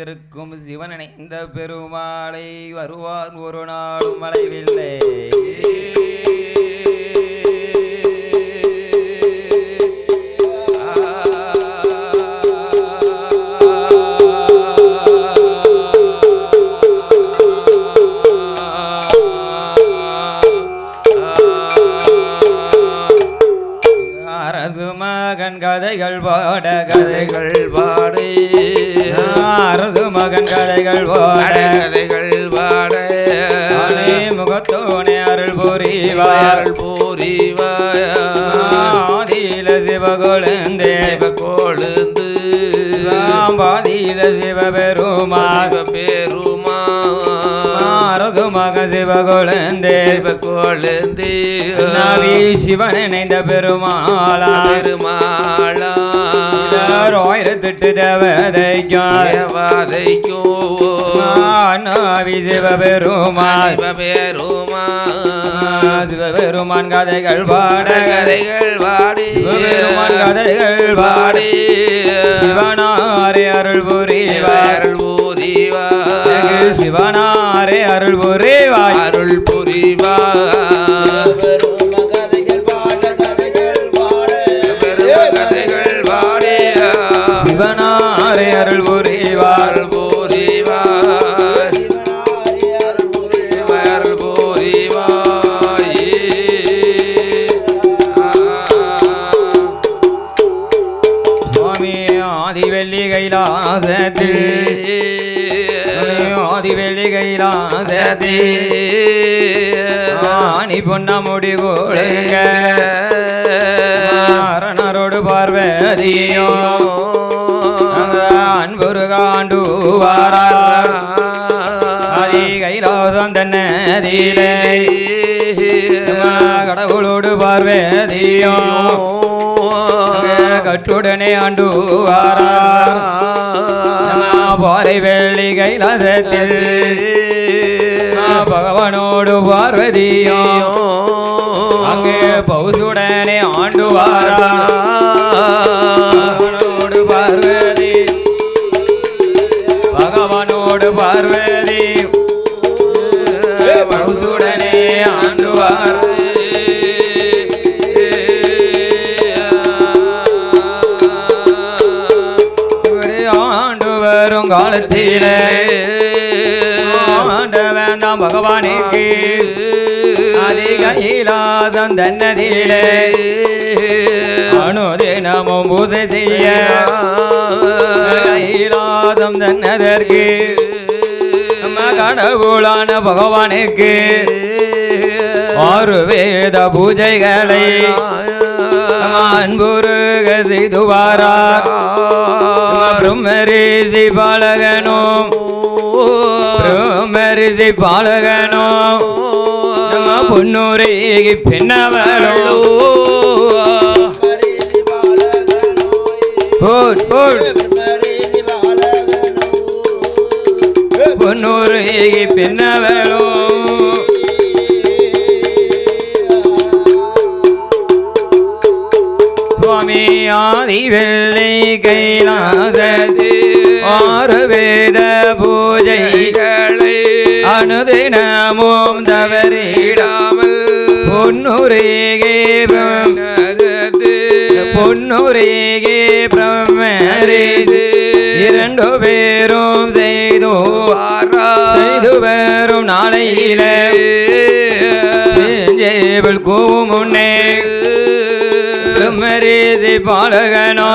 அமர்ந்திருக்கும் சிவனனை இந்த பெருமாளை வருவான் ஒரு நாளும் மறைவில்லை. கதைகள் பாட கதைகள் பாடு அரசு மகன் கதைகள் பாட கதைகள் பாட முகத்தோனே அருள் புரிவார் ஆதியில சிவகொழுந்து சிவகொழுந்து பாதியில சிவபெருமா சிவபெருமா அரசு மகன் சிவகொழுந்து சிவகொழுந்து நவி சிவன் இணைந்த பெருமாளா பெருமாளா ஆயிரத்தெட்டு தேவதைக்கும் நவி சிவபெருமான் சிவபெருமான் கதைகள் பாட கதைகள் பாடி சிவபெருமான் கதைகள் பாடி சிவனாரே அருள் புரிவார் சிவனாரே அருள் புரிவார் அருள் புரிவார் சிவனாரே அருள் புரிவார் சுவாமி ஆதிவெள்ளி கைலாசத்தில் ஆதிவெள்ளி கைலாசத்தில் ஆணி பொன்ன முடி கொடுங்க அரணரோடு பார்வதியோ அன்புரு காண்டு வாரார் ஆதி கைலாசம் தன்னதிலே கடவுளோடு பார்வதியோ கட்டுடனே ஆண்டு வாரார் பாறை வெள்ளி கைலாசத்தில் பகவானோடு பார்வதியோ அங்கே பௌசுடனே ஆண்டு வாரார் பார்வதி பகவானோடு பார்வதி பௌசுடனே ஆண்டு வாரார் ஆண்டு வரும் காலத்திலே ஆண்டவன் தான் பகவானுக்கு அதிகையிலாதம் தன்னதிலே அனுதினமும் பூஜை செய்ய கைலாதம் தன்னதற்கு கடவுளான பகவானுக்கு ஆறு வேத பூஜைகளை அன்புருக செய்துவாரார் பிரம்மரிஷி பாலகனும் பிரம்மரிஷி பாலகனும் பொன்னூரேகி பெண்ணவளோ பொன்னூரேகி பெண்ணவளோ சுவாமி ஆதிவெள்ளி கைலாசத்து ஆறு வேத பூஜைகளை அனுதினமும் தவறிடாமல் பொன்னூரேகே பொன்னூரேகே பிரம்மரிஷி இரண்டு பேரும் செய்து வரும் நாளையிலே செஞ்சேவல் கோவும் முன்னே பிரம்மரிஷி பாலகனோ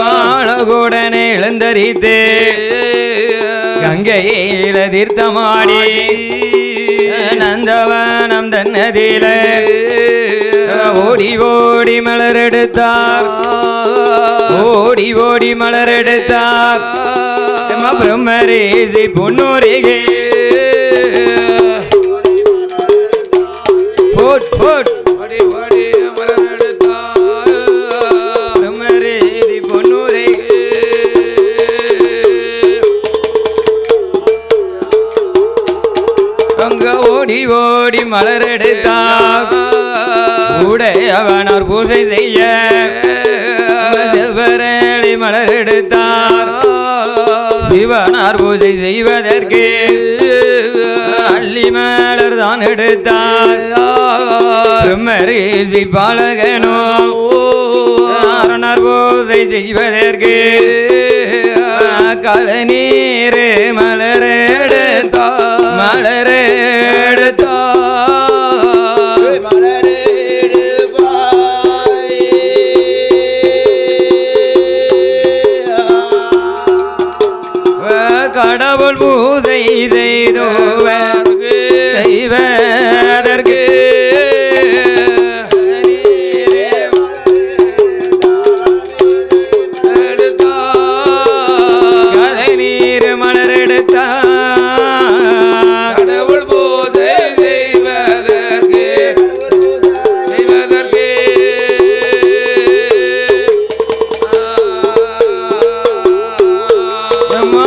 மாலகுடனே இழந்தரித்து கங்கையில தீர்த்தமாடி நந்தவனம் தன்னதில ஓடி ஓடி மலரெடுத்தார் ஓடி ஓடி மலரெடுத்தார் பிரம்மரிஷி பொன்னூரிகே போட் போட் ஓடி ஓடி மலரெடுத்தார் பிரம்மரிஷி பொன்னூரிகே அங்க ஓடி ஓடி மலரெடுத்தார் உடையவனார் பூஜை செய்ய செவ்வரளி மலரெடுத்தார் சிவனார் பூஜை செய்வதற்கு அள்ளி மலர் தான் எடுத்தார் பிரம்மரிஷி பாலகனோ அரணர் பூஜை செய்வதற்கு கலநீர் மலரெடுத்தார் கடவுள் பூஜை செய்வதற்கு கலநீர் மலரெடுத்தார் கடவுள் பூஜை செய்வதற்கு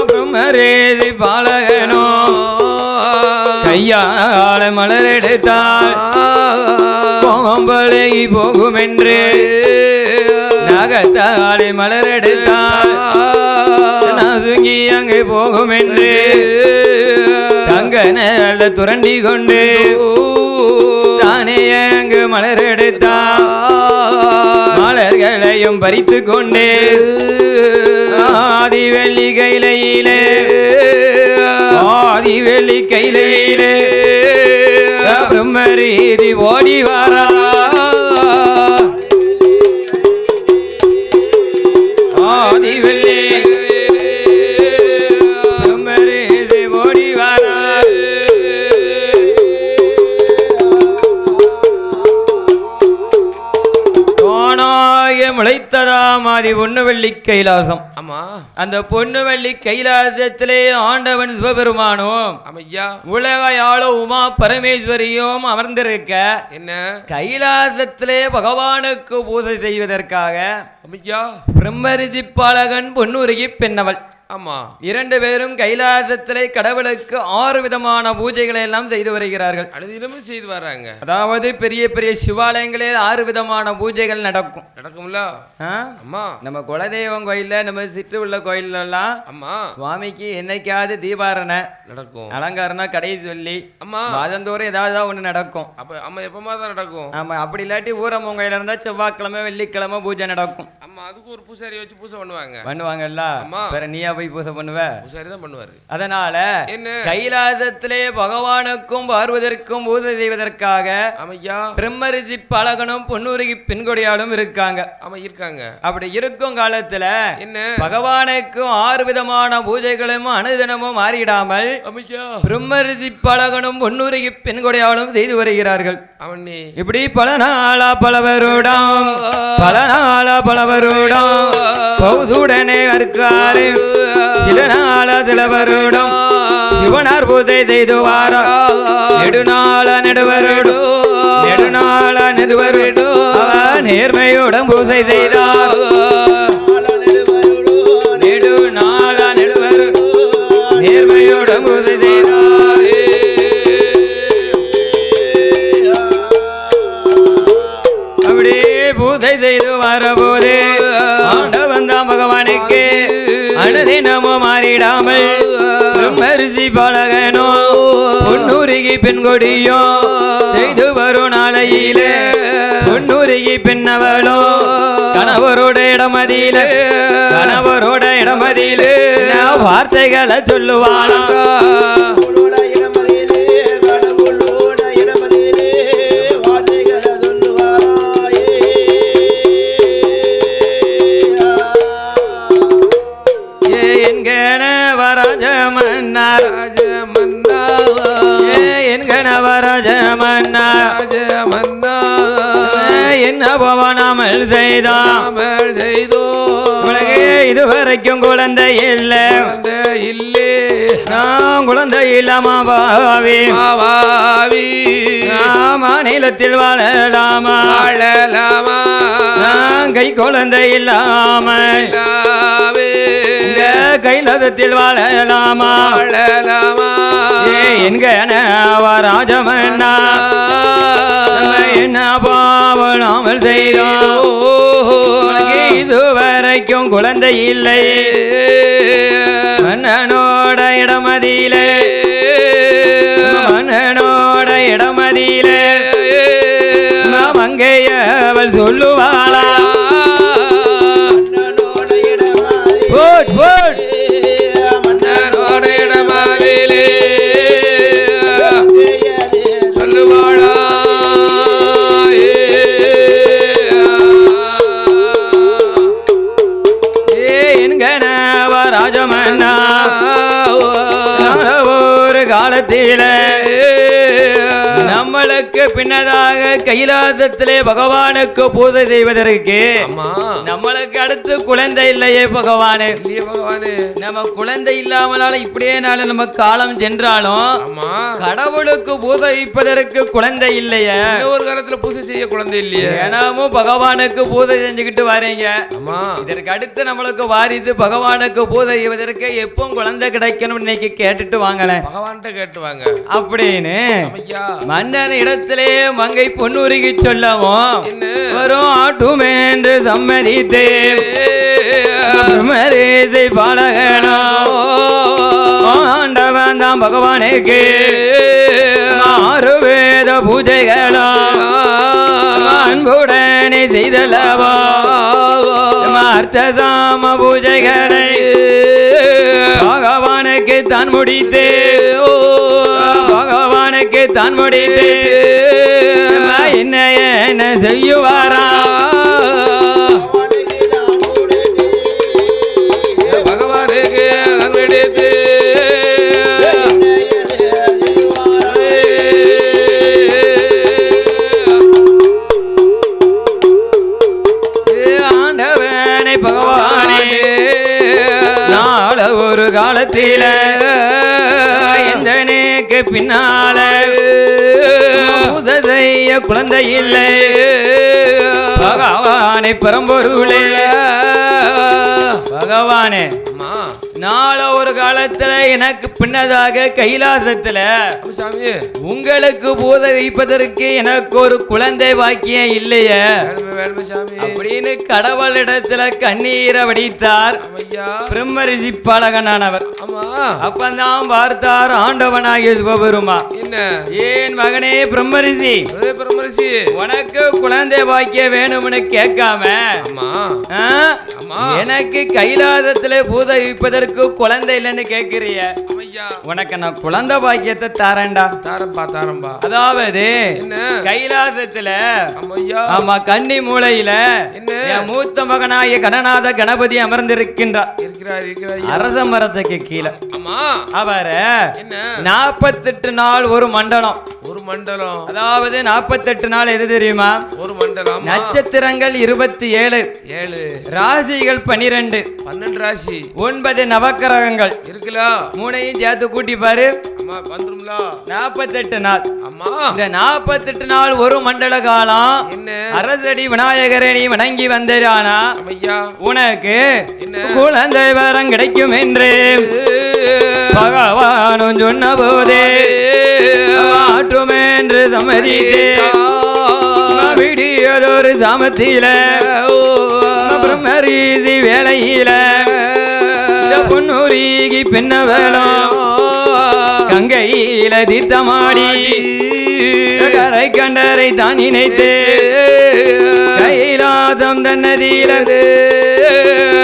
பிரம்மரேதி பாலகனோ கையாள மலரெடுத்தால் கோம்பலை போகும் என்று நகத்தாளை மலரெடுத்தால் நசுங்கி அங்கு போகும் என்று தங்க நல்ல துரண்டி கொண்டு தானே அங்கு மலரெடுத்தால் மலர்களையும் பறித்து கொண்டு ஆதி வெள்ளி கையிலே பிரம்மரீதி ஓடி வாரா ஆதி வெள்ளி பிரம்மரீதி ஓடி வாரா முளைத்ததாம் ஆதி பொண்ணு வெள்ளி கைலாசம். ஆமா, அந்த பொண்ணு வெள்ளி கைலாசத்திலே ஆண்டவன் சிவபெருமானும் உலக ஆளோ உமா பரமேஸ்வரியும் அமர்ந்திருக்க என்ன கைலாசத்திலே பகவானுக்கு பூஜை செய்வதற்காக பிரம்மரிஷி பாலகன் பொன்னுருகி பெண்ணவள். ஆமா, இரண்டு பேரும் கைலாசத்திலே கடவுளுக்கு 6 விதமான பூஜைகளை எல்லாம் செய்து வருகிறார்கள். செய்து வராங்க. அதாவது பெரிய பெரிய சிவாலயங்களே 6 விதமான பூஜைகள் நடக்கும்ல. நம்ம குலதெய்வம் கோயில்ல, நம்ம சிற்று உள்ள கோயில்ல எல்லாம் சுவாமிக்கு என்னைக்காவது தீபாரணை நடக்கும், அலங்காரம்னா கடைசி சொல்லி மாதந்தோறும் ஏதாவது ஒண்ணு நடக்கும். எப்பமாதான் நடக்கும். ஆமா, அப்படி இல்லாட்டி ஊரம்மன் கோயில இருந்தா செவ்வாய்க்கிழமை வெள்ளிக்கிழமை பூஜை நடக்கும். அதுக்கு ஒரு பூசாரி வச்சு பூஜை பண்ணுவாங்கல்ல. நீயா போய் பூஜை பண்ணுவ? பூசாரிதான் பண்ணுவாரு. அதனால கைலாசத்திலே பகவானுக்கும் பார்வதற்கும் பூஜை செய்வதற்காக பிரம்மரிஷி பாலகனும் பொன்னுருகி பெண்கொடியாலும் இருக்காங்க. அப்படி இருக்கும் காலத்துல பகவானுக்கும் 6 விதமான பூஜைகளும் அனுதினமும் மாறிடாமல் பிரம்மரிஷி பாலகனும் பொன்னுருகி பெண்கொடியாலும் செய்து வருகிறார்கள். இப்படி பல நாளா பலவருடம் பௌதுடனே இருக்காரு. சில நாள சில வருடம் சிவனார் பூஜை செய்து வார நெடுநாள நெடுவருடு நேர்மையுடன் பூஜை செய்தார். நெடுநாள நெடுவருடு நேர்மையுடன் பூஜை செய்தார். அப்படியே பூஜை செய்து வரபோது ஆண்டவன் தான் பகவானுக்கு அனுதினமும் மாறிடாமல் பிரம்மரிஷி பாலகனோ பொன்னுருகி பெண்கொடியோ செய்து வரும் நாளையிலே பொன்னுருகி பெண்ணவளோ கணவரோட இடமதியிலே வார்த்தைகளை சொல்லுவாளா. என்ன பவனாமல் செய்தோ இதுவரைக்கும் குழந்தை இல்லை, நான் குழந்தை இல்லாம மாநிலத்தில் வாழலாமா, நான் கை குழந்தை இல்லாம கைலதத்தில் வாழலாமா. என்கன ராஜமன்னா என்ன பாவனாமல் செய்தோம், இதுவரைக்கும் குழந்தை இல்லை. மன்னனோ இடமதியிலே மன்னனோட இடமதியிலே மங்கைய அவள் சொல்லுவாளா போட் போட் மன்னனோட இடமதியிலே சொல்லுவாளா என்கணவ ராஜமன்னா ஒரு காலத்தில நம்மளுக்கு பின்னதாக கைலாசத்திலே பகவானுக்கு பூஜை செய்வதற்கு நம்மளுக்கு அடுத்து குழந்தை இல்லையே பகவானே நம்ம குழந்தை இல்லாமலால இப்படியே நாள நம்ம காலம் சென்றாலும் கடவுளுக்கு பூஜைப்பதற்கு குழந்தை இல்லையே ஒரு காலத்துல பூஜை செய்ய குழந்தை இல்லையே ஏனாமும் பகவானுக்கு பூஜை செஞ்சுக்கிட்டு வரீங்க இதற்கு அடுத்து நம்மளுக்கு வாரிது பகவானுக்கு பூஜை செய்வதற்கு எப்போ குழந்தை கிடைக்கணும் இன்னைக்கு கேட்டுட்டு வாங்கல பகவான்கிட்ட கேட்டு வாங்க அப்படின்னு மன்னன் இடத்திலே மங்கை பொன்னுருகி சொல்லவும் வரும் ஆட்டுமே என்று சம்மதித்தே பிரம்மரேசை பாலகனோ ஆண்டவன் தான் பகவானுக்கு ஆறு வேத பூஜைகளோ அன்புடனே செய்தலவா அர்த்தசாம பூஜைகளை பகவானுக்கு தான் முடித்தே பகவானுக்கு தான் முடித்தே என்ன செய்யுவாரா பகவானுக்கு தான் முடித்தே ஆண்டவனை பகவானே நாள ஒரு காலத்தில எந்தனுக்கு பின்னால பூஜைய குழந்தை இல்லை பகவானை பரம்பொருளே பகவானே நாள ஒரு காலத்துல எனக்கு பின்னதாக கைலாசத்துல உங்களுக்கு பூஜை வைப்பதற்கு எனக்கு ஒரு குழந்தை வாக்கியம் இல்லையே அப்படின்னு கடவுளிடத்துல கண்ணீரை வடித்தார் பிரம்மரிஷி பாலகனானவர் அப்பந்தான் பார்த்தார் ஆண்டவனாகிய சிவபெருமா ஏன் மகனே பிரம்மரிஷி உனக்கு குழந்தை வாக்கியம் வேணும்னு கேட்காம எனக்கு கைலாசத்துல பூஜை வைப்பதற்கு குழந்தை இல்லைன்னு கேக்குறிய உனக்கு நான் குழந்தை பாக்கியத்தை தாரேன்டா தாரம்பா அதாவது கைலாசத்துல ஆமா கன்னி மூலையில என் மூத்த மகனாகிய கணநாத கணபதி அமர்ந்திருக்கின்றார் அரச மரத்துக்கு கீழே அவர 48 நாள் ஒரு மண்டலம் அதாவது 48 நாள் எது தெரியுமா ஒரு மண்டலம் நட்சத்திரங்கள் 27 ராசிகள் 12 ராசி 9 நவக்கிரகங்கள் இருக்குல்ல மூணையும் சேர்த்து கூட்டி பாரு 48 நாள் இந்த 48 நாள் ஒரு மண்டல காலம் அரசடி விநாயகரை நீ வணங்கி வந்தானா உனக்கு குழந்தை வரம் கிடைக்கும் என்று பகவானும் சொன்ன போதே ஆற்றும் என்று சம்மதித்தே விடியதொரு சாமத்தில பிரம்மரீதி வேளையில பொன்னுருகி பின்ன வேளம் கங்கையில தீர்த்தமாடி கரை கண்டரை தான் நினைத்தே கைலாசம் தன்னதியில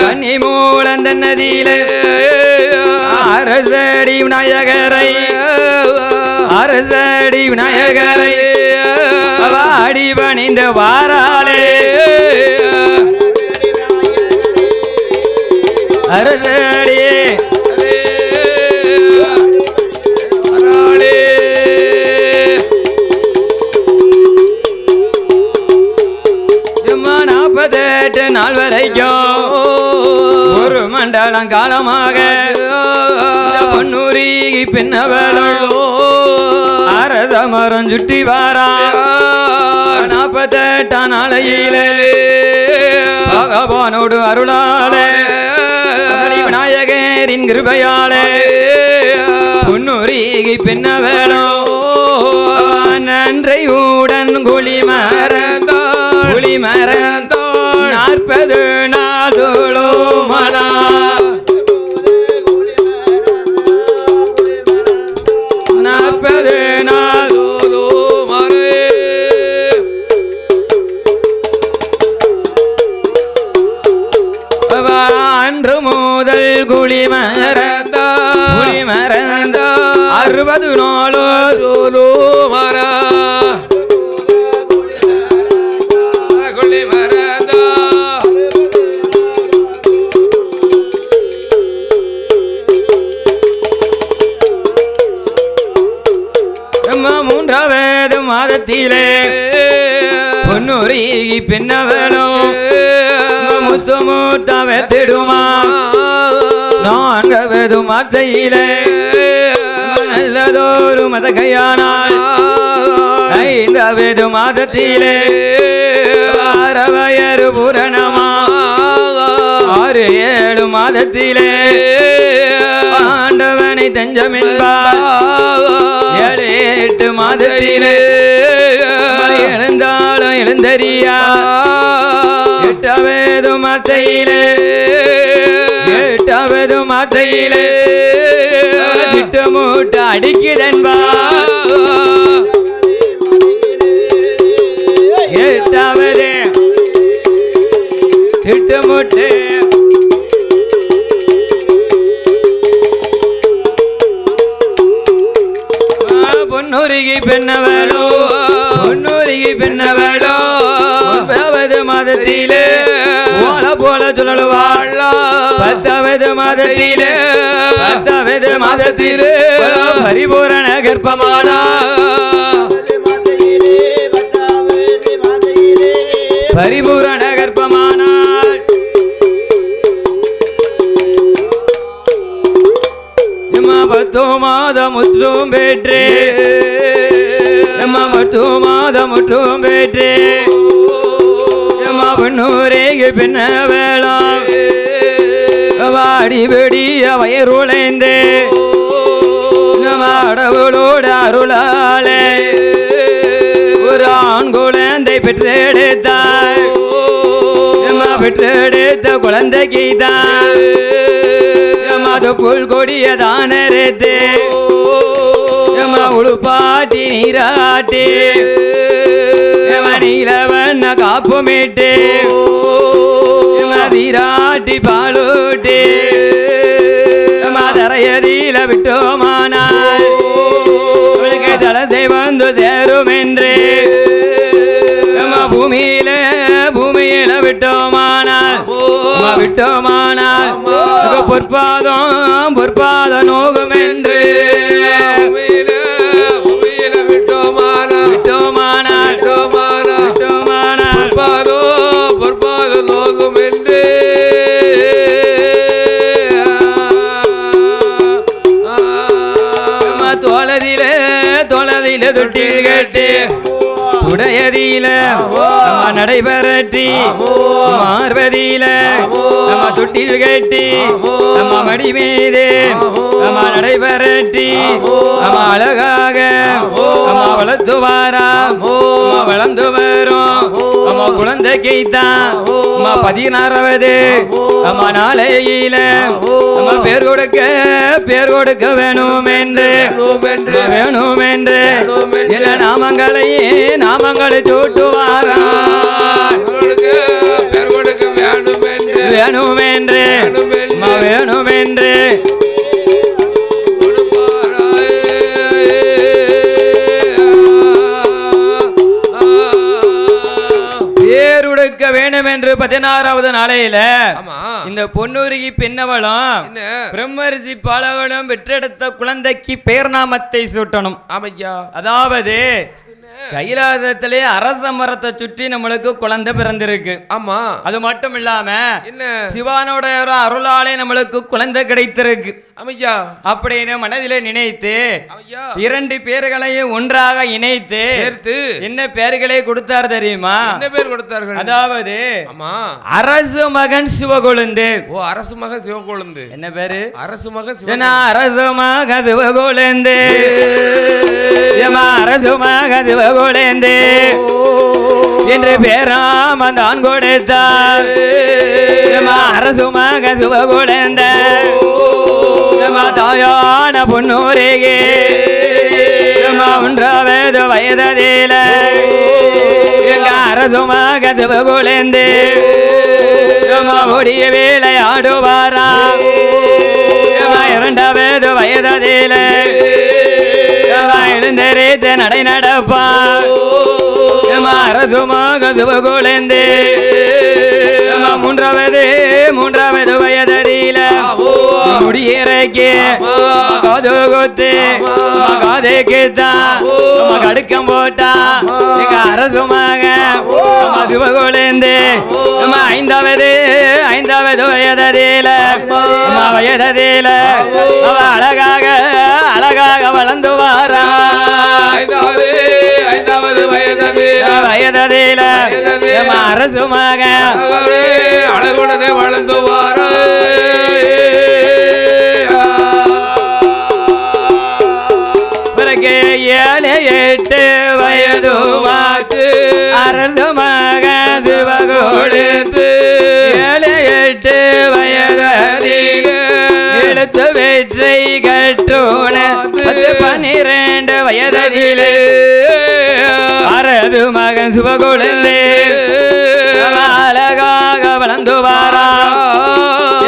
கன்னி மூலம் தன்னதியில அரசடி விநாயகரை வாடி பணிந்த வாராளே அரசடியே நாள் வரைக்கும் ஒரு மண்டலம் காலமாக பொன்னுருகி பின்னவளோ அரச மரம் சுற்றி வாரா 48 நாளையிலே பகவானோடு அருளாலே விநாயகரின் கிருபையாலே பொன்னுருகி பின்னவளோ நன்றையுடன் குளிமரந்தோள் 40 நாளோ மலா 20 நாளோ சோலோ மாறா கொள்ளி மறந்தா மூன்றாவது மாதத்திலே பொன்னூரி பின்னவளும் முத்து மூத்தாவே திடுமா நான்காவது வார்த்தையிலே நல்லதொரு மத கையானால் 5வது மாதத்திலே வயறு பூரணமா 6 7 மாதத்திலே ஆண்டவனை தஞ்சமென்பார் 7 8 மாதத்திலே எழுந்தாலும் எழுந்தறியா 8வது மாத்தையிலே 8வது மாத்தையிலே திட்டமூட்ட அடிக்குதன்பா 8வது திட்டமூட்டு பொன்னூரிகை பெண்ணவளோ பொன்னூரிகை பெண்ணவளோ 9வது மாதத்திலே ஓல போல சுழலுவாள் 10வது மாதத்திலே 10வது மாதத்திலே பரிபூரண கர்ப்பமானா பரிபூரண கர்ப்பமானாள் 10 மாதம் முற்றும் பெற்றே 10 மாதம் முற்றும் பெற்றே பொன்னூரேகு பின்ன வேளாம் வாடி வெடிய வயருளைந்தே கடவுளோட அருளாலே ஒரு ஆண் குழந்தை பெற்றெடுத்தாய் பெற்றெடுத்த குழந்தைக்கு தான் மது புல் கொடிய தானே உழுப்பாட்டி நீராட்டி நீலவண்ண காப்புமிட்டு மதிராட்டி பாலூட்டி மதரையதில விட்டோமானால் தளத்தை வந்து சேரும் என்று பூமியில விட்டோமானால் பொற்பாதம் நோகும் என்று பொற்பாதம் நோகும் என்று தோளதில தொட்டில் கட்டி உடையதில நடைபெறட்டி மார்பதியில தொட்டில் கட்டி மடி மீது நடைபெறட்டி அழகாக வளர்த்து வாரா வளர்ந்து வரும் குழந்தைக்குத்தான் 16வது நாளையில பேர் கொடுக்க வேணும் என்று இல்ல நாமங்களை சூட்டுவாரா வேணும் என்று பேருடுக்க வேண்டும் என்று 16வது நாளையில இந்த பொன்னூரிகி பெண்ணவளும் பிரம்மரிசி பாலகனும் பெற்றெடுத்த குழந்தைக்கு பேர் நாமத்தை சூட்டணும். அதாவது கைலாசத்திலே அரச மரத்தை சுற்றி நம்மளுக்கு குழந்தை பிறந்திருக்கு. ஆமா, அது மட்டும் இல்லாம சிவானோட அருளாலே நம்மளுக்கு குழந்தை கிடைத்திருக்கு. அப்படின்னு மனதிலே நினைத்து 2 பேர்களையும் ஒன்றாக இணைத்து சேர்த்து என்ன பெயர்களை கொடுத்தார் தெரியுமா? என்ன பேர் கொடுத்தார்கள்? அதாவது அரசு மகன் சிவகொழுந்து. ஓ, அரசு மகன் சிவகொழுந்து. என்ன பேரு? அரசு மகன் அரசு மகன் சிவகொழுந்து. அரசு மகன் சிவகொழுந்து என்று பேராம தான் கொடுத்தார். அரசு மகன் சிவகொழுந்த தாயான பொன்னூரேகே 1வது வயதில எங்க அரசு மகன் சிவகொழுந்து ஓடிய வேலையாடுவாரா. 2வது வயதில எதிரேத்த நடை நடப்பா அரசுமாக சிவகுழந்து மூன்றாவது வயதறியில முடியிறக்கி காது கொத்து காதைக்குத்தான் கடுக்கம் போட்டா எங்க அரசுமாக சிவகுழந்து ஐந்தாவது வயதறியில அழகாக வளர்ந்து வாரா வயதில அரசுமாக அழகுடனே வளர்ந்து வார பிறகு 7-8 வயது வாக்கு அரசுமாக சிவகொழுந்து 7-8 வயதில் எழுத்து வெற்றி கற்றோன 12 வயதிலே அரது மகன் சிவகொழுந்து அழகாக வளர்ந்து வாரா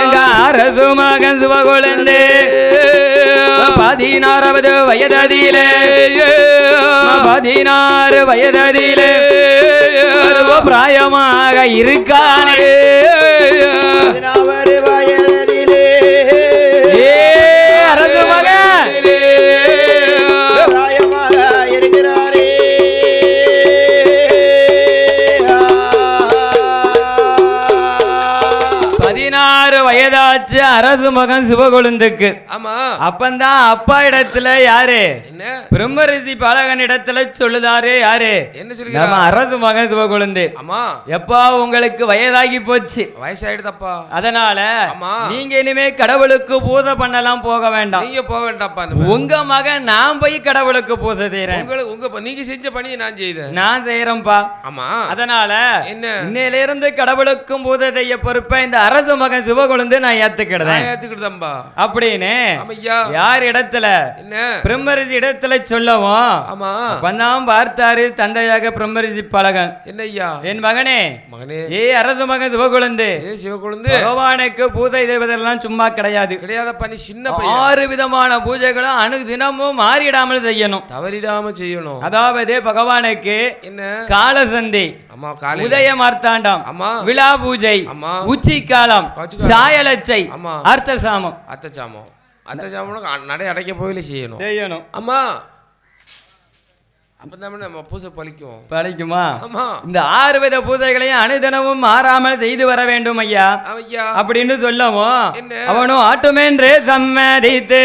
எங்க அரசு மகன் சிவகொழுந்து 16வது வயதிலே 16 வயதிலே பிராயமாக இருக்கானே அரசு மகன் 16 வயதாச்சு அரசு மகன் சிவகொழுந்துக்கு. ஆமா அப்பந்தான் அப்பா இடத்துல யாரு பிரம்மரிஷி பாலகன் இடத்துல சொல்லுதாரு யாரு என்ன சொல்லி நம்ம அரசு மகன் சிவகொழுந்து. ஆமா எப்பா உங்களுக்கு வயதாகி போச்சு வயசாயிடுதப்பா அதனால நீங்க இனிமே கடவுளுக்கு பூஜை பண்ணலாம் போக வேண்டாம் நீங்க போக வேண்டாம்ப்பா உங்க மகன் நான் போய் கடவுளுக்கு பூஜை செய்யறேன் உங்க நீங்க செஞ்ச பணியை நான் செய்தேன் நான் செய்யறேன்ப்பா. ஆமா அதனால என்ன இன்னையில இருந்து கடவுளுக்கும் பூஜை செய்ய பொறுப்ப இந்த அரசு மகன் சிவகொழுந்து நான் ஏத்துக்கிட்டேன்பா அப்படின்னு யார் இடத்துல என்ன பிரம்மரிஷி இடத்துல சொல்லவும் ஆமா அப்பதான் பார்த்தாரு தந்தையாக பிரம்மரிஷி பாலகன் என்னய்யா என் மகனே ஏ அரசு மகன் சிவகொழுந்து பகவானுக்கு பூஜை செய்வதெல்லாம் சும்மா கிடையாது கிடையாதப்பா நீ சின்ன 6 விதமான பூஜைகளும் அனுதினமும் மாறிடாமல் செய்யணும் தவறிடாம செய்யணும். அதாவது பகவானுக்கு என்ன காலசந்தி உதய மார்த்தாண்டம் விழா பூஜை உச்சி காலம் சாயலச்சை அர்த்தசாமம் நடை அடைக்க போயில செய்யணும் அம்மா பூஜை பலிக்குமா இந்த 6 வித பூஜைகளையும் அனுதினமும் மாறாமல் செய்து வர வேண்டும் ஐயா அப்படின்னு சொல்லவும் அவனும் ஆட்டுமென்று சம்மதித்து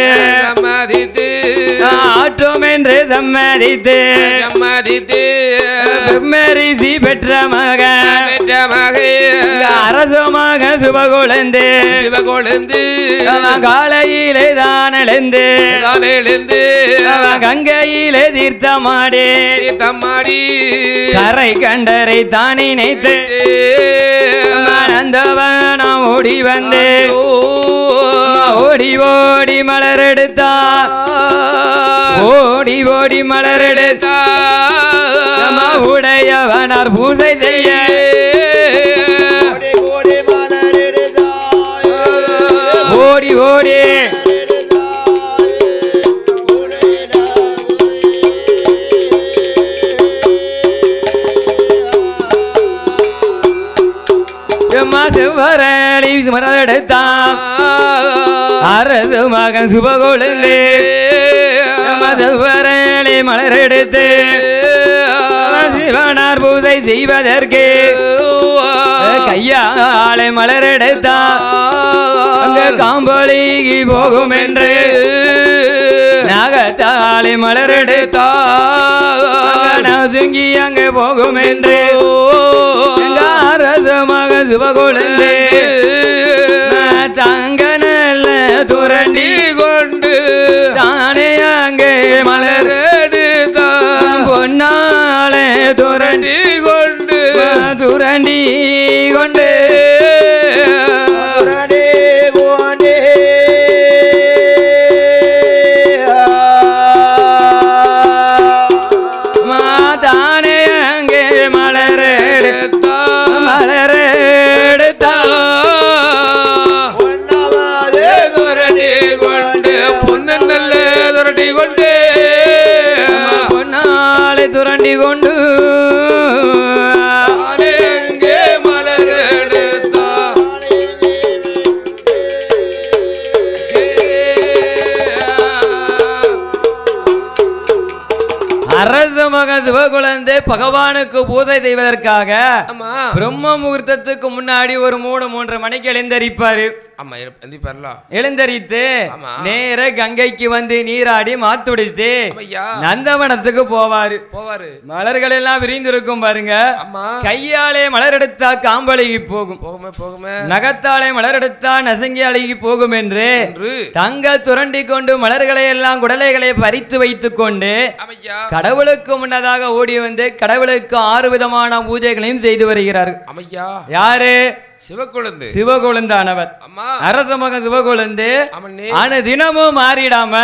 பிரம்மரிஷி பெற்ற மக அரசமாக சிவகொழுந்து காலையிலே தான் எழுந்து கங்கையிலே தீர்த்தமாடி கரை கண்டரை தானே நினைத்து மணந்தவனம் ஓடி வந்து ஓடி ஓடி மலர் எடுத்தா ஓடி ஓடி மலர் எடுத்தா உடையவனார் பூஜை செய்ய ஓடி ஓடி செவ்வரளி மலரெடுத்தான் அரசு மகன் சிவகொழுந்து செவ்வரளி மலரெடுத்து சிவனார் பூஜை செய்வதற்கு கையாளை மலரெடுத்தான் அங்க காம்பொலிக்கு போகும் என்று நாகத்தாளை மலரெடுத்தான் நசுங்கி அங்கே போகும் என்று அரசு மகன் சிவகொழுந்து தங்க நல்ல துரண்டி கொண்டு தானே அங்கே மலரெடுத்தான் பொன்னாலே துரண்டி கொண்டு தானே அங்கே மலரெடுத்தான் வேண்டி கொண்டு அரச மக சிவகுழந்தை பகவானுக்கு பூஜை செய்வதற்காக பிரம்ம முகூர்த்தத்துக்கு முன்னாடி ஒரு 3 மணிக்கு எழுந்தரிப்பாரு. எழுந்தரித்து நேர கங்கைக்கு வந்து நீராடி மாத்துடித்து நந்தவனத்துக்கு போவாரு. மலர்கள் எல்லாம் விரிந்திருக்கும் பாருங்க. கையாலே மலர் எடுத்தா காம்பழகி போகும், நகத்தாலே மலர் எடுத்தா நசங்கி அழகி போகும் என்று தங்க துரண்டி கொண்டு மலர்களை எல்லாம் குடலைகளை பறித்து வைத்துக் கொண்டு கடவுளுக்கு முன்னதாக ஓடி வந்து கடவுளுக்கு 6 விதமான பூஜைகளையும் செய்து வருகிறார். யாரு? சிவகுழந்தை. சிவகுழந்தானவர் அரச மகன் சிவகுழந்தை தினமும் மாறிடாம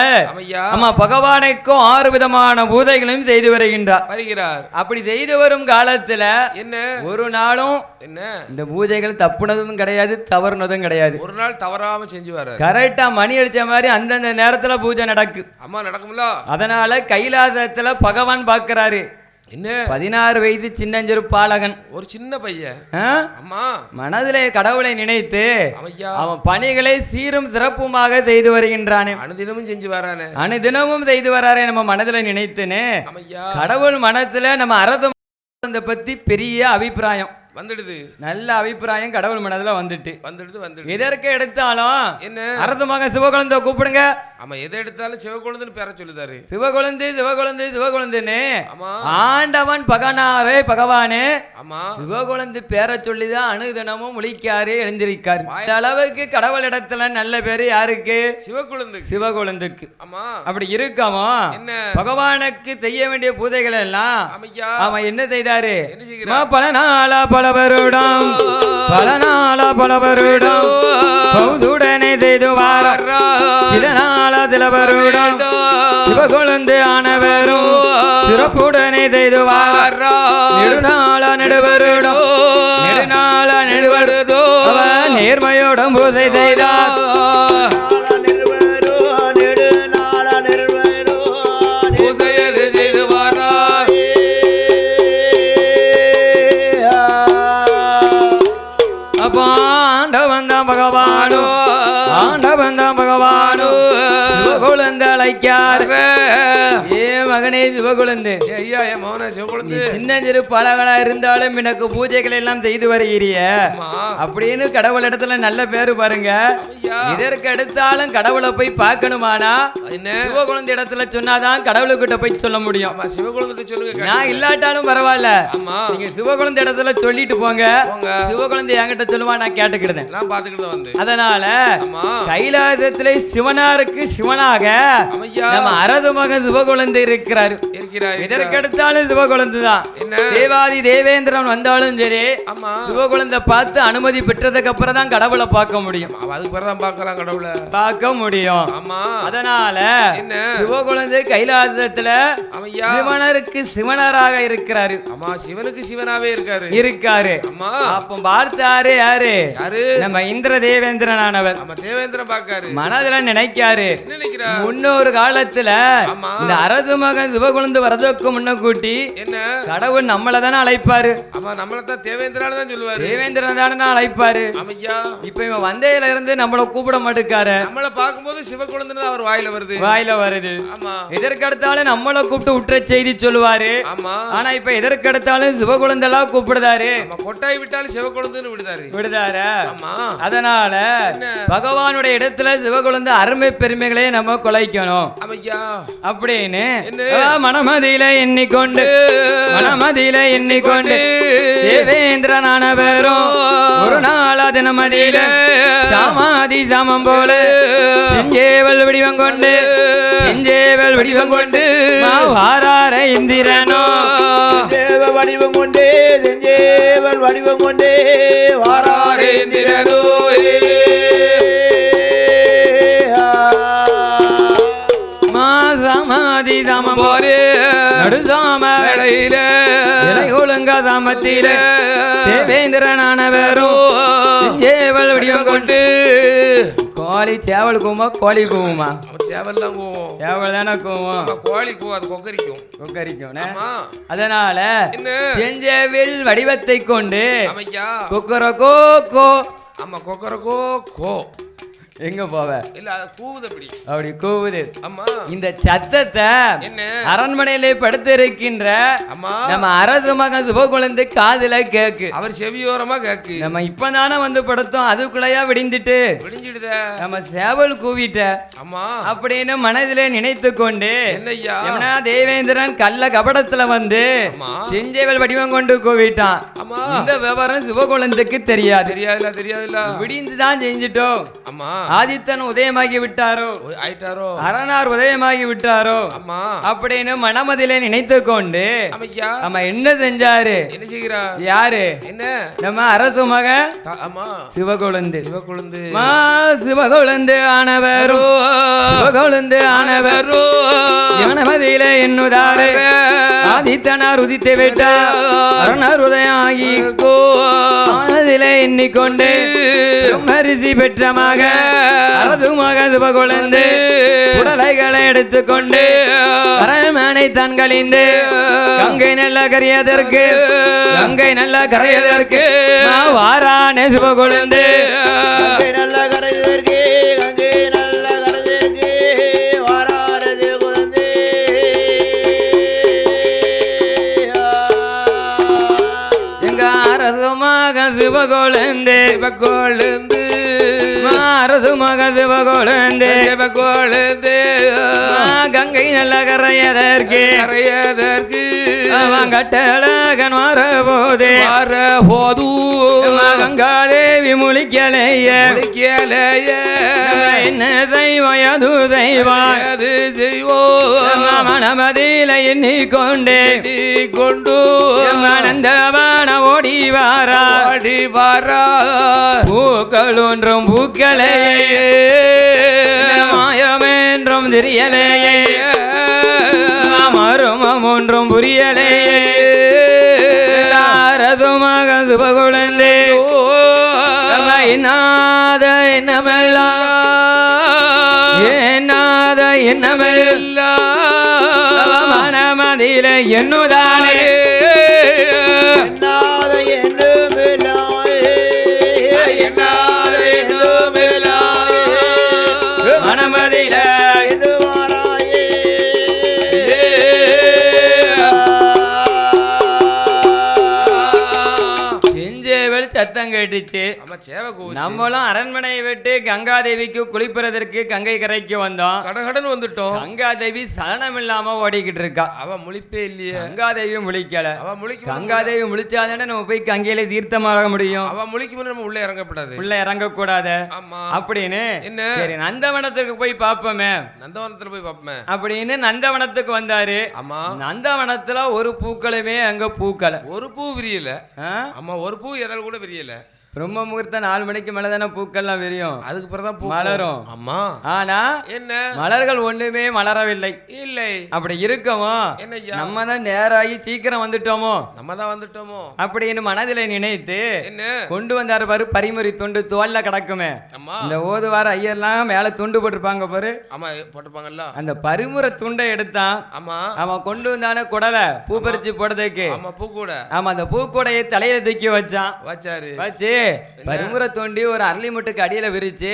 அம்மா பகவானுக்கும் 6 விதமான பூஜைகளையும் செய்து வருகிறார். அப்படி செய்து வரும் காலத்துல என்ன ஒரு நாளும் என்ன இந்த பூஜைகள் தப்புனதும் கிடையாது, தவறுனதும் கிடையாது. ஒரு நாள் தவறாம செஞ்சு வர கரெக்டா மணி அடிச்ச மாதிரி அந்தந்த நேரத்துல பூஜை நடக்கும்ல. அதனால கைலாசத்துல பகவான் பாக்குறாரு. என்ன 16 வயது சின்னஞ்சிறு பாலகன், ஒரு சின்ன பையன் மனதிலே கடவுளை நினைத்து அவன் பணிகளை சீரும் சிறப்புமாக செய்து வருகின்றானே. அனுதினமும் செஞ்சு வரானே, அனுதினமும் செய்து வராரே. நம்ம மனதில நினைத்துன்னு கடவுள் மனசுல நம்ம அரச பத்தி பெரிய அபிப்பிராயம் வந்துடுது. நல்ல அபிப்பிராயம் கடவுள் மனதுல வந்துட்டு எதற்கு எடுத்தாலும் என்ன அரச மகன் சிவகுழந்தை கூப்பிடுங்க. ஆமா, எதை எடுத்தாலும் சிவகுழந்தைன்னு பேர சொல்லுதாரு. சிவகுழந்தை சிவகுழந்தை சிவகுழந்தைன்னு ஆண்டவன் பகனாரே பகவானே சிவகுழந்தை பேர சொல்லிதான் அனுதினமும் முழிக்காரு, எழுந்திருக்காரு. இந்த அளவுக்கு கடவுள் இடத்துல நல்ல பேரு யாருக்கு? சிவகுழந்தை. சிவகுழந்தைக்கு. அப்படி இருக்காமோ பகவானுக்கு செய்ய வேண்டிய பூஜைகள் எல்லாம் அவன் என்ன செய்தாரு? பல நாளா பல வருடம் பௌதுடனே செய்து வார சில நாளா சில வருடம் சிவகுழந்தை ஆனவரும் சிறப்புடனே செய்து வார நெடுநாளா நெடுவருடம் நெடுநாளா நெடுவருதோ நேர்மையோடும் பூஜை செய்தார். பகவானோ ஆண்டவன் தான் பகவானோ சிவகுழந்தை அழைக்கார். ஏ மகனே சிவகுழந்தை, சின்ன சிறு பழகளா இருந்தாலும் எனக்கு பூஜைகள் எல்லாம் செய்து வருகிறிய அப்படின்னு கடவுள் இடத்துல நல்ல பேரு பாருங்க. இதற்கு எடுத்தாலும் கடவுளை போய் பார்க்கணுமானா சிவகுழந்தை இடத்துல சொன்னாதான் கடவுளுக்கிட்ட போய் சொல்ல முடியும். நான் இல்லாட்டாலும் பரவாயில்ல, நீங்க சிவகுழந்தை இடத்துல சொல்லிட்டு போங்க. சிவகுழந்தை என்கிட்ட சொல்லுவா, நான் கேட்டுக்கிட்டேன். அதனால கைலாசத்திலே சிவனாருக்கு சிவனாக நம்ம அரச மகன் சிவகுழந்தை இருக்கிறார். இதற்கெடுத்தாலும் சிவகுழந்தை தான். தேவாதி தேவேந்திரன் வந்தாலும் சரி சிவகுழந்தை பார்த்து அனுமதி பெற்றதுக்கு அப்புறம் தான் கடவுளை பார்க்க முடியும். பார்க்க முடியும். அதனால சிவகுழந்தை கைலாசத்துல சிவனருக்கு சிவனராக இருக்கிறாரு. சிவனுக்கு சிவனாவே இருக்காரு. அப்ப பார்த்தாரு யாரு? நம்ம இந்திர தேவேந்திரனானவர். தேவேந்திரன் பார்க்காரு, மனதுல நினைக்காரு. முன்னொரு காலத்துல இந்த அரச மகன் சிவகுழந்தை வரதுக்கு முன்ன கூட்டி என்ன கடவுள் நம்மளதானே அழைப்பாரு. நம்மளதான் தேவேந்திரன் தான் சொல்லுவாரு. தேவேந்திரன் தானே அழைப்பாரு. இப்ப இவன் வந்தையில இருந்து நம்மள கூப்பிட மாட்டேக்காரு. நம்மள பார்க்கும்போது சிவகுழந்தை அவர் வாயில வருது. எதற்கெடுத்தாலும் நம்மள கூப்பிட்டு உற்ற செய்தி சொல்லுவாரு. ஆனா இப்ப எதற்கெடுத்தாலும் சிவகுழந்தை எல்லாம் கூப்பிடுதாரு. கொட்டாய் விட்டாலும் சிவகுழந்தைன்னு விடுதாரு. அதனால பகவானுடைய இடத்துல சிவகுழந்தை அருமை பெருமைகளை நம்ம கொலைக்கணும் அப்படின்னு மனமதியில எண்ணிக்கொண்டு தேவேந்திரனானவரும் ஒரு நாளா தினமதியில சாமாதி சாமம் போல செஞ்சேவல் வடிவம் கொண்டு வாரார இந்திரனோ வடிவம் கொண்டே செஞ்சேவல் வடிவம் கொண்டே வாரார இந்திரனோ மாசமாதி சாமம் போலே நடுசாமலையில ஒழுங்க சாமத்தில தேவேந்திரனானவரும் ஏவல் வடிவம் கொண்டு கோழி சேவல் கூமா கோழி கூவுமா சேவல் தான் கூவும் சேவல் தானே கூவும் கோழி கூவும் அது கொக்கரிக்கும் அதனால செஞ்சேவில் வடிவத்தை கொண்டு கொக்கரகோ கோ ஆமா கொக்கரகோ கோ எங்க போவ இல்ல அது கூவுது அப்படி கூவுது அம்மா இந்த சத்தத்தை அரண்மனையிலே படுத்து இருக்கின்ற நம்ம அரசு மகன் சிவகுழந்தை காதுல கேக்கு அவர் செவியோரமா கேக்கு நம்ம இப்பதானே வந்து படுத்தோம் அதுக்குள்ளயா விடிஞ்சிட்டு நம்ம சேவல் கூவிட்ட அம்மா அப்படின்னு மனதிலே நினைத்து கொண்டு என்னையா தேவேந்திரன் கள்ள கபடத்துல வந்து செஞ்சேவல் வடிவம் கொண்டு கூவிட்டான் இந்த விவரம் சிவகுழந்தைக்கு தெரியாது விடிந்துதான் செஞ்சிட்டோம் அம்மா ஆதித்தன் உதயமாகி விட்டாரோ அரணார் உதயமாகி விட்டாரோ அப்படின்னு மனமதிலே நினைத்து கொண்டு நம்ம என்ன செஞ்சாரு யாரு நம்ம அரசு மகன் சிவகுழந்து சிவகுழந்து ஆனவரோ சிவகுழந்து ஆனவரோ மனமதியில என்னுதாரு ஆதித்தனார் உதித்து விட்டார் அரணார் உதயம் ஆகி மனதிலே எண்ணிக்கொண்டு மரிசி பெற்ற மக அரசு மக சிவகுழந்து உடலைகளை எடுத்துக்கொண்டு அரண்மனை தான் கழிந்து கங்கை நல்ல கரையதற்கு வாரானே சிவகுழந்து நல்ல கரையதற்கு சிவகுழந்து அரசு மக சிவகுழந்து கங்கை நல்ல கரையதற்கு கட்டழகன் வரபோது கங்காதேவி முழிக்கலைய என்ன செய்வது செய்வோ மனமதியில எண்ணிக்கொண்டே ஆனந்தவன ஓடி வாரா பூக்கள் ஒன்றும் பூக்களையே மாயமென்றும் தெரியலையே மருமம் ஒன்றும் புரியலையே அரசுமாக சிவகுழந்தே என்னாத என்னமெல்லாம் மனமதியில என்னுதானே மனமதியில சத்தம் கேட்டுச்சு நம்மளும் அரண்மனையை விட்டு கங்காதேவிக்கு குளிப்பதற்கு கங்கை கரைக்கு வந்தோம் கடகடன் வந்துட்டோம் கங்காதேவி சலனம் இல்லாம ஓடிக்கிட்டு இருக்கா அவ முழிப்பே இல்லையே கங்காதேவி முழிக்கல கங்காதேவி முழிச்சாதானே நம்ம போய் கங்கையில தீர்த்தமாக முடியும் அவ முழிக்கும் நம்ம உள்ள இறங்கப்படாது உள்ள இறங்க கூடாது அப்படின்னு சரி நந்தவனத்துக்கு போய் பாப்போமே அப்படின்னு நந்தவனத்துக்கு வந்தாரு நந்தவனத்துல ஒரு பூக்களுமே அங்க பூக்களை ஒரு பூ விரியல ஒரு பூ எதால் கூட விரியல பிரம்ம முகூர்த்தம் 4 மணிக்கு மேல தானே பூக்கள்லாம் விரியும் அதுக்கு பிறகுதான் மலரும் ஆமா ஆனா என்ன மலர்கள் ஒண்ணுமே மலரவில்லை இல்லை அப்படி இருக்கமோ நம்ம தான் நேராகி சீக்கிரம் வந்துட்டோமோ அப்படின்னு மனதில நினைத்து கொண்டு வந்தாரு பாரு பரிமுறை துண்டு தோல்ல கிடக்குமே இந்த ஓதுவார ஐயெல்லாம் மேல துண்டு போட்டிருப்பாங்க பாரு அந்த பரிமுறை துண்டை எடுத்தான் அவன் கொண்டு வந்தான குடலை பூ பறிச்சு போடுறதுக்கு ஆமா அந்த பூக்கூடையை தலையில தூக்கி வச்சான் வச்சு பரிமுறை தோண்டி ஒரு அரளி முட்டுக்கு அடியில விரிச்சு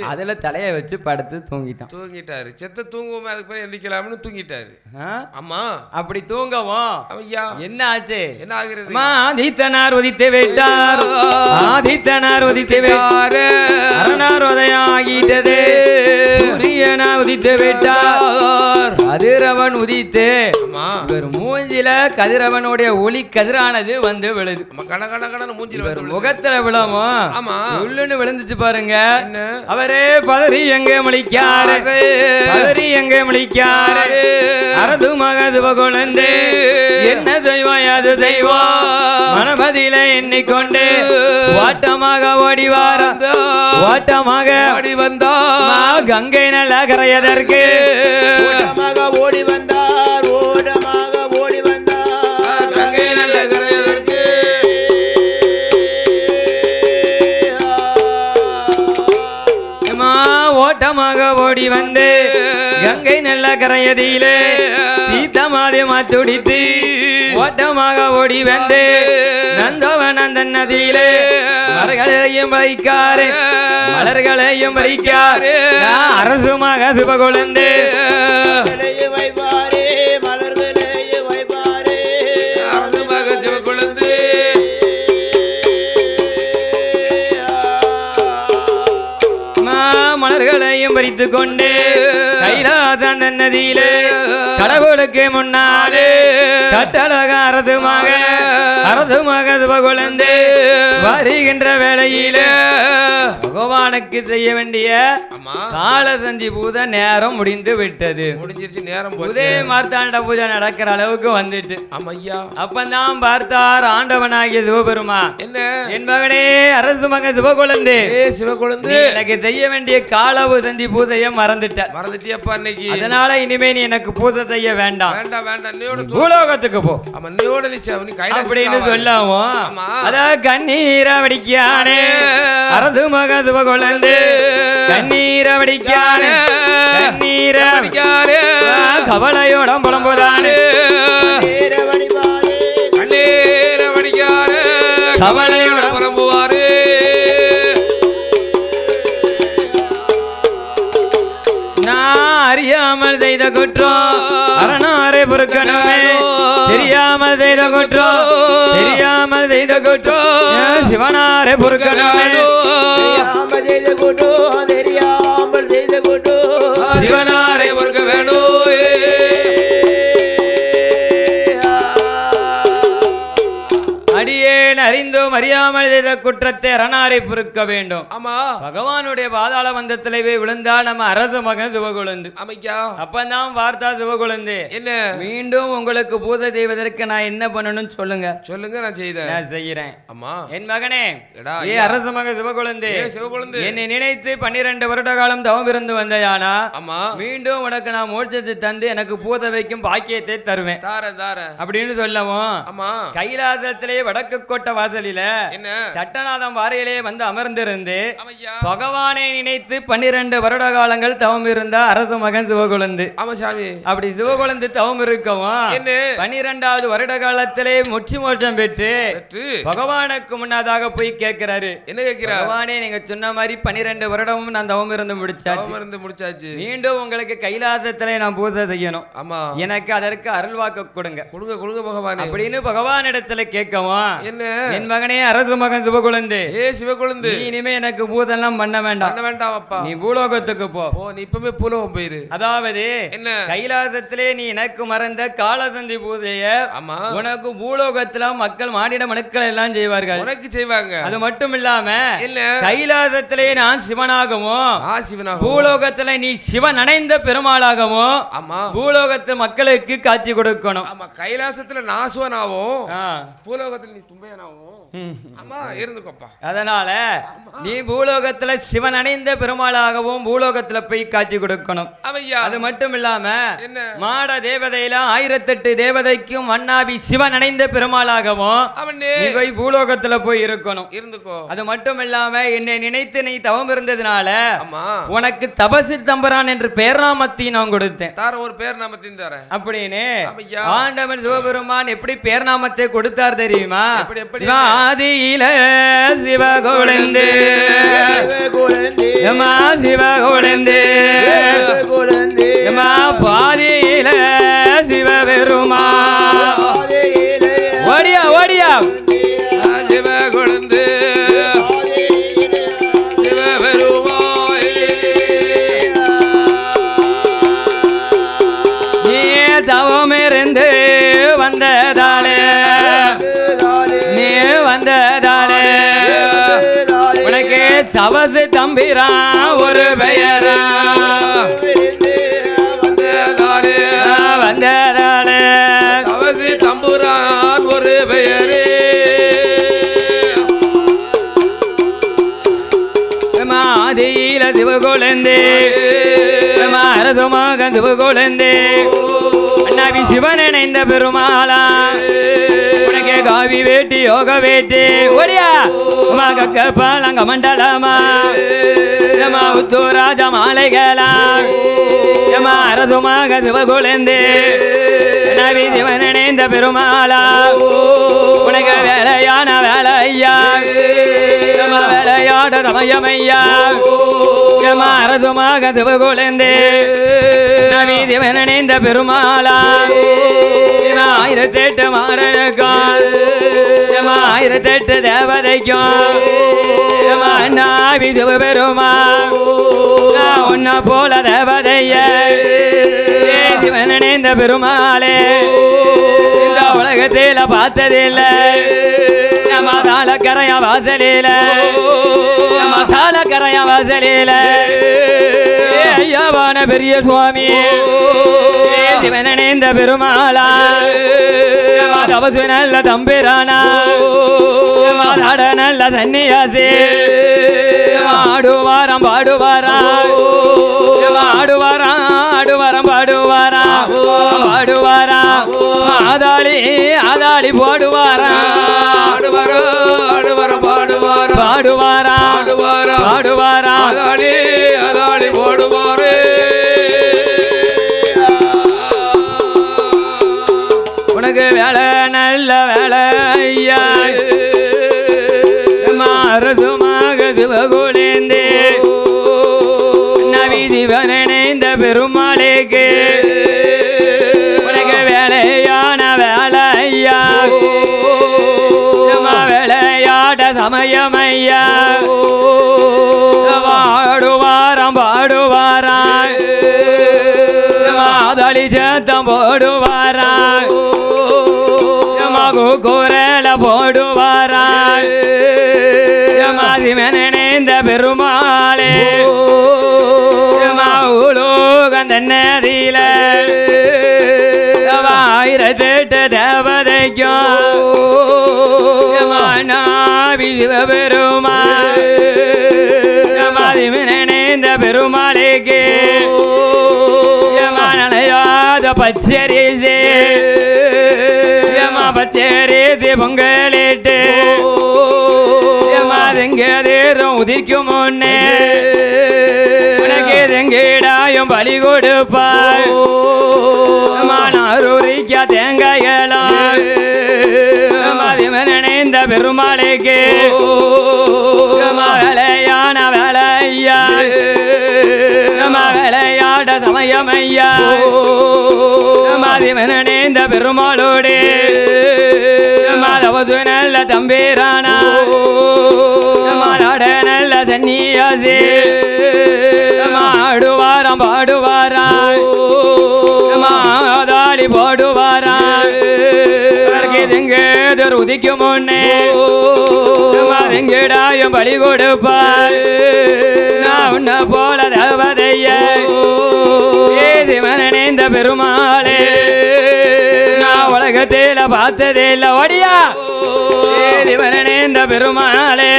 அதுல தலைய வச்சு படுத்து தூங்கிட்டாரு செத்த தூங்குவோம் அதுக்கு பிறகு எந்திரிக்கலாம்னு தூங்கிட்டாரு அப்படி தூங்கவும் என்ன ஆச்சு என்ன ஆகிறது ஆதித்தனார் உதித்து விட்டார் ஆதித்தனார் உதித்து விட்டார் அரணார் உதயம் ஆகிட்டது சூரியனா உதித்து விட்டார் கதிரவன் உதித்து இவர் மூஞ்சில கதிரவனுடைய ஒளி கதிரானது வந்து விழுது முகத்துல விழாமோ உள்ளுன்னு விழுந்துச்சு பாருங்க அவரே பதறி எங்க முழிக்காரு அரசு மக சிவகுழந்து என்ன செய்வாய் அது செய்வா மனமதியில எண்ணிக்கொண்டு ஓட்டமாக ஓடி வந்தா கங்கை நல்ல கரையதற்கு ஓடி வந்தார் கங்கை நல்ல கரையதற்கு கரையதியிலே சீத்தமாதி மாத்துடித்து ஓட்டமாக ஓடி வந்து நந்தவன் அந்த நதியிலே மலர்களையும் பறிக்காரு மலர்களையும் பறிக்காரு அரசுமாக சிவகுழந்து வைப்பாரே மலர்களையும் வைப்பாரே அரசுமாக சிவகுழந்து மலர்களையும் பறித்து கொண்டு கைலாசன் நதியிலே கடவுளுக்கு முன்னாலே கட்டழக அரசுமாக சிவகுழந்து வருகின்ற வேளையிலே பகவானுக்கு செய்ய வேண்டிய கால சந்தி பூஜை நேரம் முடிந்து விட்டது. முடிஞ்சிருச்சு, நேரம் உதய மார்த்தாண்ட பூஜை நடக்கிற அளவுக்கு வந்துட்டு ஐயா அப்பந்தான் பார்த்தார் ஆண்டவனாகிய சிவபெருமா, என்ன என் மகனே அரசு மகன் சிவகுழந்து சிவகுழந்து எனக்கு செய்ய வேண்டிய கால சந்தி பூஜையை மறந்துட்டியப்பா இன்னைக்கு. அதனால இனிமே நீ எனக்கு பூஜை செய்ய வேண்டாம், வேண்டாம் வேண்டாம், பூலோகத்துக்கு போ அப்படின்னு சொல்லாவும் அத கண்ணீர வடிக்கானே அரசு மக சிவகுழந்து கண்ணீர வடிக்கானே கண்ணீர வடிக்கானே கவலையோட புலம்புதானே கண்ணீர வடிக்கானே கவலையோட புலம்புவாரு. அறியாமல் செய்த குற்றம் அரணாரை பொறுக்கணுமே, தெரியாமல் செய்த குற்றம் தெரியாமல் செய்த குற்றம் சிவனாரை பொறுக்கணுமே, தெரியாமல் செய்த குற்றம் தெரியாமல் செய்த குற்றம் சிவனாரை பொறுக்க வேணும். அடியேன் அறிந்தோம் அறியாமல் செய்த குற்றத்தை அரணாரை பொறுக்க வேண்டும். ஆமா பகவானுடைய பாதாள வந்தத்திலே போய் விழுந்தா நம்ம அரசு மகன் சிவகுழந்து. அமைக்கா அப்பந்தான் பார்த்தா சிவகுழந்து, என்ன மீண்டும் உங்களுக்கு பூஜை செய்வதற்கு நான் என்ன பண்ணணும்னு சொல்லுங்க. சொல்லுங்க, நான் செய்யறேன். அம்மா என் மகனே ஏ அரசு மகன் சிவகுழந்து, சிவகுழந்து என்னை நினைத்து 12 வருட காலம் தவம் இருந்து வந்தயானா அம்மா மீண்டும் உனக்கு நான் மோட்சத்தை தந்து எனக்கு பூஜை வைக்கும் பாக்கியத்தை தருவேன் அப்படின்னு சொல்லவும் அம்மா கைலாசத்திலே வடக்கு கோட்டை வாசலில என்ன சட்டநாதம் வாரையிலே வந்து அமர்ந்திருந்து பகவானை நினைத்து 12 வருட காலங்கள் தவம் இருந்த அரசு மகன் சிவகுழந்து. அப்படி சிவகுழந்து தவம் இருக்கவும் 12வது வருட காலத்திலே முற்றி மோட்சம் பெற்று பகவானுக்கு முன்னதாக போய் கேட்கிறாரு. என்ன கேட்கிறார்? பகவானே நீங்க சொன்ன மாதிரி 12 வருடமும் நான் தவம் இருந்து முடிச்சாச்சு, மீண்டும் உங்களுக்கு கைலாசத்திலே நான் பூஜை செய்யணும், எனக்கு அதற்கு அருள்வாக்கு கொடுங்க கொடுங்க பகவானே அப்படின்னு பகவானிடத்துல கேட்கவும் என்ன என் மகனே அரசு மகன் சிவகுழந்து, சிவகுழந்து இனிமே எனக்கு பூதெல்லாம் பண்ண வேண்டாம் அப்பா, நீ பூலோகத்துக்கு போ. நீ இப்பவே பூலோகம் போயிரு. அதாவது என்ன கைலாசத்திலே நீ எனக்கு மறந்த காலசந்தி பூஜைய உனக்கு பூலோகத்துல மக்கள் மானிட மனுக்கள் எல்லாம் செய்வார்கள், உனக்கு செய்வாங்க. அது மட்டும் இல்லாம கைலாசத்திலே நான் சிவனாகவும் பூலோகத்துல நீ சிவன் அணைந்த பெருமாளாகவும் பூலோகத்தில் மக்களுக்கு காட்சி கொடுக்கணும். கைலாசத்துல நான் சிவனாவும் பூலோகத்துல நீ தும்பையனாவும் இருந்துக்கோப்பா. அதனால நீ பூலோகத்துல சிவன் அணைந்த பெருமாளாகவும் பூலோகத்துல போய் காட்சி கொடுக்கணும். அது மட்டும் இல்லாம மாட தேவதையில 1008 தேவதைக்கும் மன்னாபி சிவன் அணைந்த பெருமாளாகவும் நீ போய் பூலோகத்துல போய் இருக்கணும். அது மட்டும் இல்லாம என்னை நினைத்து நீ தவம் இருந்ததுனால உனக்கு தபசி தம்பரான் என்று பேர்நாமத்தையும் நான் கொடுத்தேன். ஒரு பேர்நாமத்தையும் தரேன் அப்படின்னு ஆண்டவன் சிவபெருமான் எப்படி பேர்நாமத்தை கொடுத்தார் தெரியுமா? ஆதியில சிவகுழந்து சிவகுழந்து பாதியில சிவபெருமா ஓடியா ஓடியா சிவகுழந்து சிவபெருமா நீ தவம் இருந்து வந்ததாலே உனக்கு தவசு தம்பிரான் ஒரு பெயரா வந்ததாலே தவசு தம்புரான் ஒரு பெயரே மாதியில சிவகுழந்து அரசுமாக சிவகுழந்து அண்ணாவி சிவன் இணைந்த பெருமாளா உனக்கு காவி வேட்டி யோக வேட்டி ஓடியா கக்க பாலங்க மண்டலமா உத்தூராஜ மாலைகளா அரசுமாக சிவகுழந்து நவீதிவனேந்த பெருமாளா உனக்கு வேலையான வேலையா வேலையாட சமயமையா அரசுமாக சிவகுழந்து நவீதிவனேந்த பெருமாளா 1008 மாறனுக்கும் 1008 தேவதைக்கும் நாவி சிவபெருமா உன்ன போல தேவதைய சிவனேந்த பெருமாளே இந்த உலகத்தில பார்த்ததில்ல மசால கரைய வாசலில மசால கரைய வாசலில ஐயாவான பெரிய சுவாமி சிவனேந்த பெருமாளா தபசு நல்ல தம்பிரானா மாதாட நல்ல சன்னியாசி ஆடுவாரம் பாடுவாரா ஆடுவாரா ஆடுவாரம் பாடுவாரா பாடுவாரா ஆதாளி ஆதாளி போடுவாரா ஆடுவாரா ஆடுவாரா பாடுவாரா பாடுவாரா ஆடுவாரா பாடுவாரா அதாளி அதாளி போடுவாரே உனக்கு வேலை நல்ல வேலை ஐயா அரசுமாக சிவகுலேந்தே நவீதிவனேந்த பெருமாளேக்கு உனக்கு வேலையான வேலை ஐயா வேலையாட சமயமையா பாடுவாரம் பாடுவாரா மாதளி சேத்தம் போடுவாரா குரல போடுவாரா மதிமனேந்த பெருமாளே உலோகந்தன்னதில 1008 தேவதைக்கும் நாவி சிவபெருமா மதிமனேந்த பெருமாளுக்கு மலையாத பச்சரிசே பச்சரிசி பொங்கலிட்டு தேரும் உதிக்கும் முன்னே உனக்கு தெங்கிடாயும் பலி கொடுப்பாய் மானூரிக்கா தேங்காயலாம் மதிமனேந்த பெருமாளுக்கு வேலையான வேலையா வேலையாட சமயமையா மதிமனேந்த பெருமாளோடு மாதவது நல்ல தம்பீரானா மாடாட நல்ல தண்ணியாசே மாடுவாரம் பாடுவாரா மாதாளி போடுவாரா தெங்கேதர் உதிக்கும் முன்னே தெங்கிடாயும் பலி கொடுப்பாய் நான் உன்ன போல தேவதைய சிவனேந்த பெருமாளே நான் உலகத்தில பார்த்ததே இல்ல ஓடியா சிவனேந்த பெருமாளே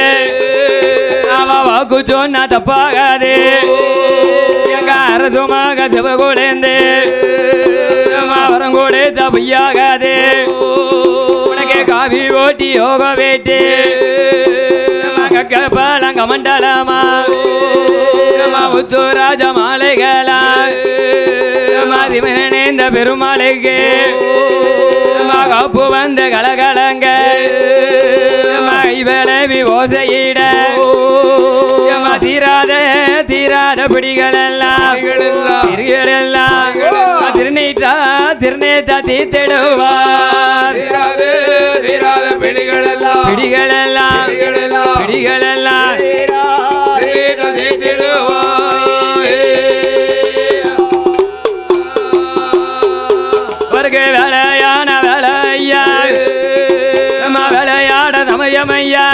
அவ வாக்கு சொன்னா தப்பாகாதே எங்க அரசுமாக சிவகுலேந்து வரங்கூட தப்பையாகாதே உனக்கு காவி ஓட்டி யோக வேட்டி பழங்க மண்டலமா உத்தூராஜ மாலைகளா மதிமனேந்த பெருமாளுக்கு காப்பு வந்த கலகலங்க விளவி ஓசையிட தீராத தீராத பிடிகளெல்லாம் திருநீட்டா திருநேத்தா தீர்த்திடுவார் பிடிகளெல்லாம் பிடிகளெல்லாம் வேலையான வேலையா வேலையாட சமயமையா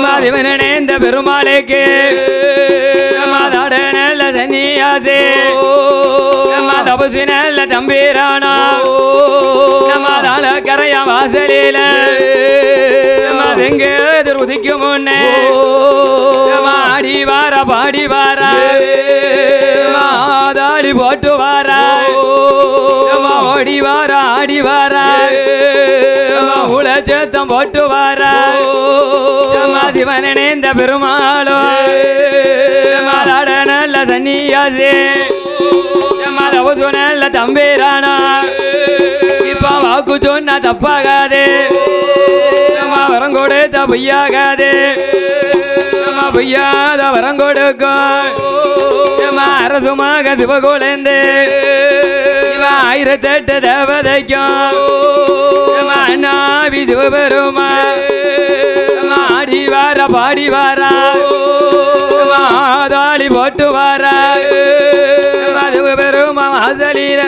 மதிமனேந்த பெருமாளுக்கு மாதாட நல்ல தண்ணியாசே தபசு நல்ல தம்பீரானா மாதாள கரையா வாசலில எங்க உதிக்கும் முன்னே ஆடி வார பாடி வாரா மாதாளி போட்டு வாரா ஓடி வாரா ஆடி வாரா உல ஆட்டம் போட்டு வாரா சிவன் இணைந்த பெருமாளும் மாலாட நல்ல தண்ணியாசே நல்ல தம்பேரானா இப்ப வாக்கு சொன்னா தப்பாகாதே வரம் கொடுத்த பொய்யாகாதே பொய்யாத வரம் கொடுக்கும் அரசுமாக சிவகுலேந்து 1008 தேவதைக்கும் நாவி சிவபெருமா ஆடி வார பாடி வாரா தாளி போட்டு வாரா பெருமா வாசலீர